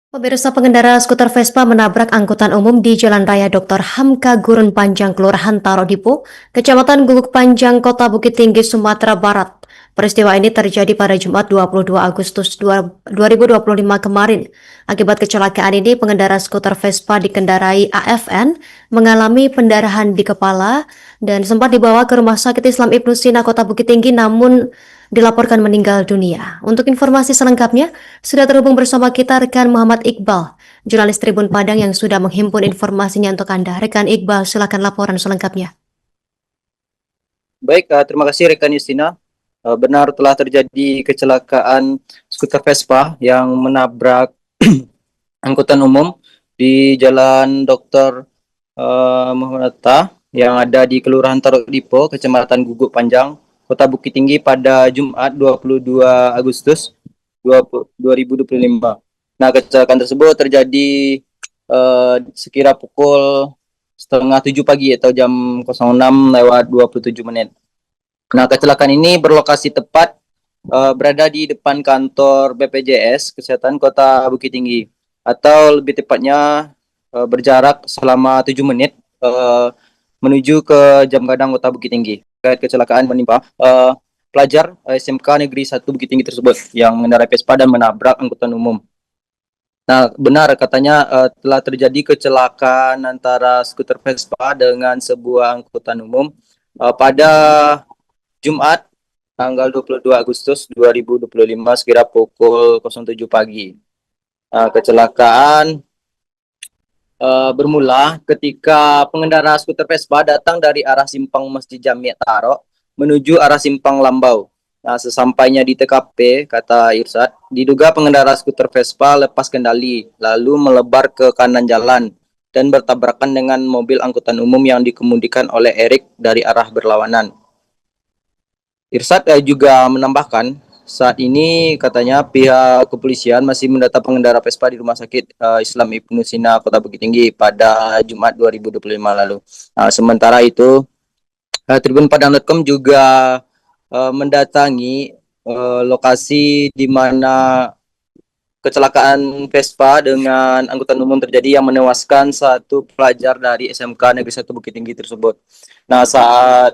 Pemirsa, pengendara skuter Vespa menabrak angkutan umum di Jalan Raya Dr. Hamka Gurun Panjang, Kelurahan Tarodipo, Kecamatan Guguk Panjang, Kota Bukit Tinggi, Sumatera Barat. Peristiwa ini terjadi pada Jumat 22 Agustus 2025 kemarin. Akibat kecelakaan ini, pengendara skuter Vespa dikendarai AFN mengalami pendarahan di kepala dan sempat dibawa ke Rumah Sakit Islam Ibnu Sina, Kota Bukit Tinggi, namun dilaporkan meninggal dunia. Untuk informasi selengkapnya, sudah terhubung bersama kita rekan Muhammad Iqbal, jurnalis Tribun Padang yang sudah menghimpun informasinya untuk Anda. Rekan Iqbal, silakan laporan selengkapnya. Baik, terima kasih rekan Justina. Benar telah terjadi kecelakaan skuter Vespa yang menabrak angkutan umum di Jalan Dr. Muhammad Hatta yang ada di Kelurahan Tarodipo, Kecamatan Guguk Panjang, Kota Bukit Tinggi pada Jumat 22 Agustus 2025. Nah, kecelakaan tersebut terjadi sekira pukul setengah 7 pagi atau jam 06:27. Nah, kecelakaan ini berlokasi tepat berada di depan kantor BPJS Kesehatan Kota Bukit Tinggi, atau lebih tepatnya berjarak selama 7 menit menuju ke Jam Gadang Kota Bukit Tinggi. Terkait kecelakaan menimpa pelajar SMK Negeri 1 Bukit Tinggi tersebut yang mengendarai Vespa dan menabrak angkutan umum. Nah, benar katanya telah terjadi kecelakaan antara skuter Vespa dengan sebuah angkutan umum pada Jumat tanggal 22 Agustus 2025 sekira pukul 07 pagi. Kecelakaan bermula ketika pengendara skuter Vespa datang dari arah simpang Masjid Jami' Taro menuju arah simpang Lambau. Nah, sesampainya di TKP, kata Irsad, diduga pengendara skuter Vespa lepas kendali, lalu melebar ke kanan jalan dan bertabrakan dengan mobil angkutan umum yang dikemudikan oleh Erik dari arah berlawanan. Irsad juga menambahkan, saat ini katanya pihak kepolisian masih mendata pengendara Vespa di Rumah Sakit Islam Ibnu Sina, Kota Bukit Tinggi pada Jumat 2025 lalu. Sementara itu, tribunpadang.com juga mendatangi lokasi di mana kecelakaan Vespa dengan angkutan umum terjadi yang menewaskan satu pelajar dari SMK Negeri 1 Bukit Tinggi tersebut. Nah, saat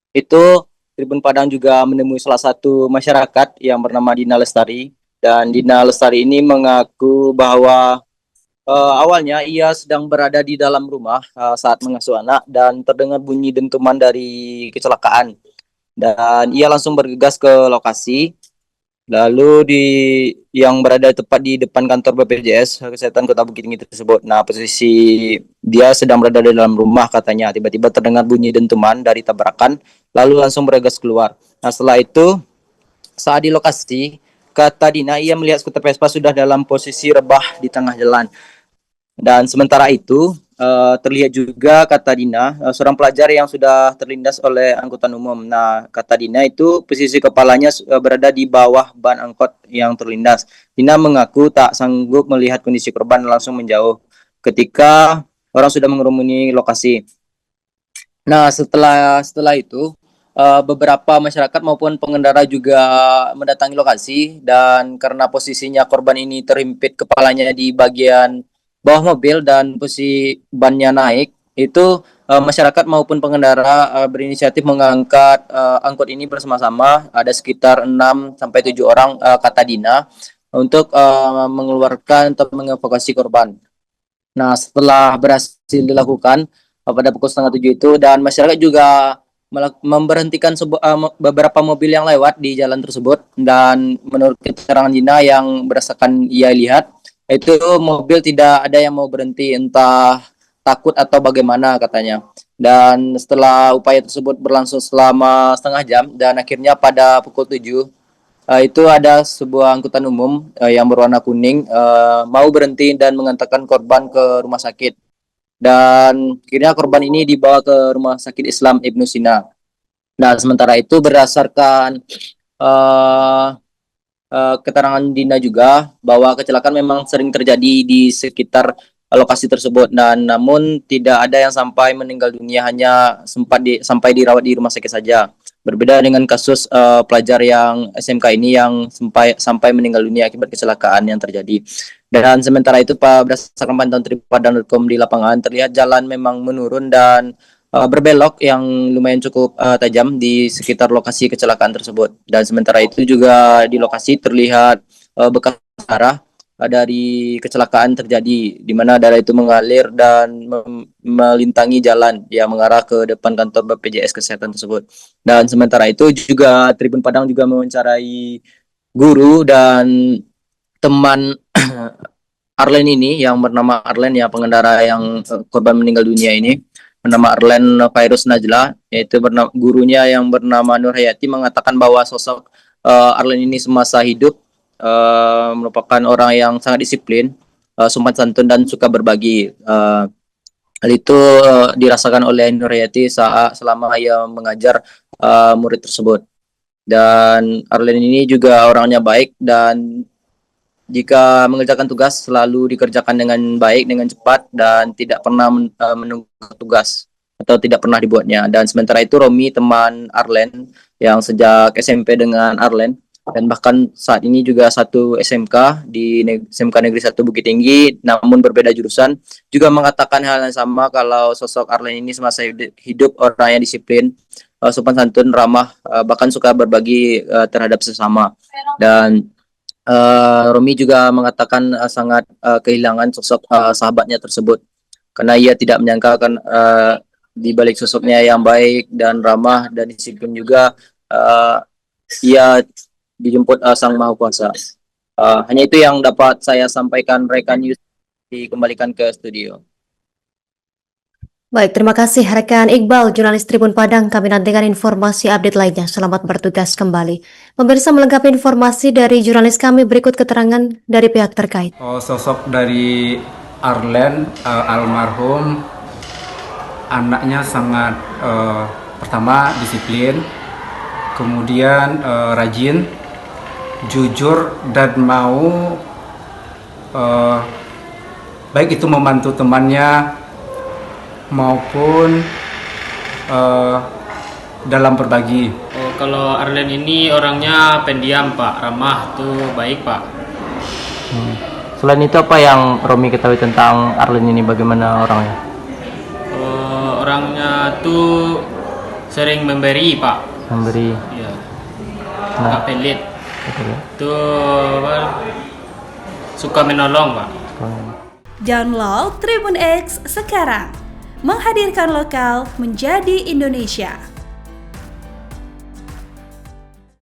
itu Tribun Padang juga menemui salah satu masyarakat yang bernama Dina Lestari, dan Dina Lestari ini mengaku bahwa awalnya ia sedang berada di dalam rumah saat mengasuh anak dan terdengar bunyi dentuman dari kecelakaan, dan ia langsung bergegas ke lokasi. Lalu yang berada tepat di depan kantor BPJS Kesehatan Kota Bukit Tinggi tersebut. Nah, posisi dia sedang berada di dalam rumah katanya. Tiba-tiba terdengar bunyi dentuman dari tabrakan, lalu langsung bergegas keluar. Nah, setelah itu saat di lokasi, kata Dina, ia melihat skuter Vespa sudah dalam posisi rebah di tengah jalan. Dan sementara itu terlihat juga, kata Dina, seorang pelajar yang sudah terlindas oleh angkutan umum. Nah, kata Dina itu posisi kepalanya berada di bawah ban angkot yang terlindas. Dina mengaku tak sanggup melihat kondisi korban, langsung menjauh ketika orang sudah mengerumuni lokasi. Nah, setelah itu beberapa masyarakat maupun pengendara juga mendatangi lokasi, dan karena posisinya korban ini terhimpit kepalanya di bagian bawah mobil dan posisi bannya naik, itu masyarakat maupun pengendara berinisiatif mengangkat angkot ini bersama-sama. Ada sekitar 6 sampai 7 orang, kata Dina, untuk mengeluarkan atau mengevakuasi korban. Nah, setelah berhasil dilakukan pada pukul setengah 7 itu, dan masyarakat juga memberhentikan beberapa mobil yang lewat di jalan tersebut, dan menurut keterangan Dina yang berdasarkan ia lihat, itu mobil tidak ada yang mau berhenti, entah takut atau bagaimana katanya. Dan setelah upaya tersebut berlangsung selama setengah jam, dan akhirnya pada pukul 7 itu ada sebuah angkutan umum yang berwarna kuning mau berhenti dan mengantarkan korban ke rumah sakit. Dan akhirnya korban ini dibawa ke Rumah Sakit Islam Ibnu Sina. Nah, sementara itu berdasarkan uh, keterangan Dina juga bahwa kecelakaan memang sering terjadi di sekitar lokasi tersebut, dan namun tidak ada yang sampai meninggal dunia, hanya sampai dirawat di rumah sakit saja. Berbeda dengan kasus pelajar yang SMK ini yang sampai meninggal dunia akibat kecelakaan yang terjadi. Dan sementara itu Pak, berdasarkan pantauan Tripadang.com di lapangan terlihat jalan memang menurun dan berbelok yang lumayan cukup tajam di sekitar lokasi kecelakaan tersebut. Dan sementara itu juga di lokasi terlihat bekas darah dari kecelakaan terjadi, di mana darah itu mengalir dan melintangi jalan yang mengarah ke depan kantor BPJS Kesehatan tersebut. Dan sementara itu juga Tribun Padang juga mewawancarai guru dan teman Arlen ini yang bernama Arlen, ya pengendara yang korban meninggal dunia ini bernama Arlen Virus Najla, yaitu gurunya yang bernama Nur Hayati mengatakan bahwa sosok Arlen ini semasa hidup merupakan orang yang sangat disiplin, sopan santun dan suka berbagi. Hal itu dirasakan oleh Nur Hayati saat selama ia mengajar murid tersebut. Dan Arlen ini juga orangnya baik dan jika mengerjakan tugas selalu dikerjakan dengan baik, dengan cepat dan tidak pernah menunggu tugas atau tidak pernah dibuatnya. Dan sementara itu Romi, teman Arlen yang sejak SMP dengan Arlen dan bahkan saat ini juga satu SMK di SMK Negeri 1 Bukit Tinggi namun berbeda jurusan, juga mengatakan hal yang sama kalau sosok Arlen ini semasa hidup orang yang disiplin, sopan santun, ramah, bahkan suka berbagi terhadap sesama. Dan Romi juga mengatakan sangat kehilangan sosok sahabatnya tersebut karena ia tidak menyangka akan di balik sosoknya yang baik dan ramah dan disiplin juga ia dijemput Sang Maha Kuasa. Hanya itu yang dapat saya sampaikan, rekan News, dikembalikan ke studio. Baik, terima kasih rekan Iqbal, jurnalis Tribun Padang. Kami nantikan informasi update lainnya. Selamat bertugas kembali. Pemirsa, melengkapi informasi dari jurnalis kami, berikut keterangan dari pihak terkait. Sosok dari Arlen almarhum, anaknya sangat pertama disiplin, kemudian rajin, jujur dan mau baik itu membantu temannya maupun dalam berbagi. Kalau Arlen ini orangnya pendiam Pak, ramah tuh baik Pak. Selain itu apa yang Romi ketahui tentang Arlen ini, bagaimana orangnya? Orangnya tuh sering memberi Pak. Memberi. Iya. Nggak pelit. Tuh suka menolong Pak. Download Tribun X sekarang, menghadirkan lokal menjadi Indonesia.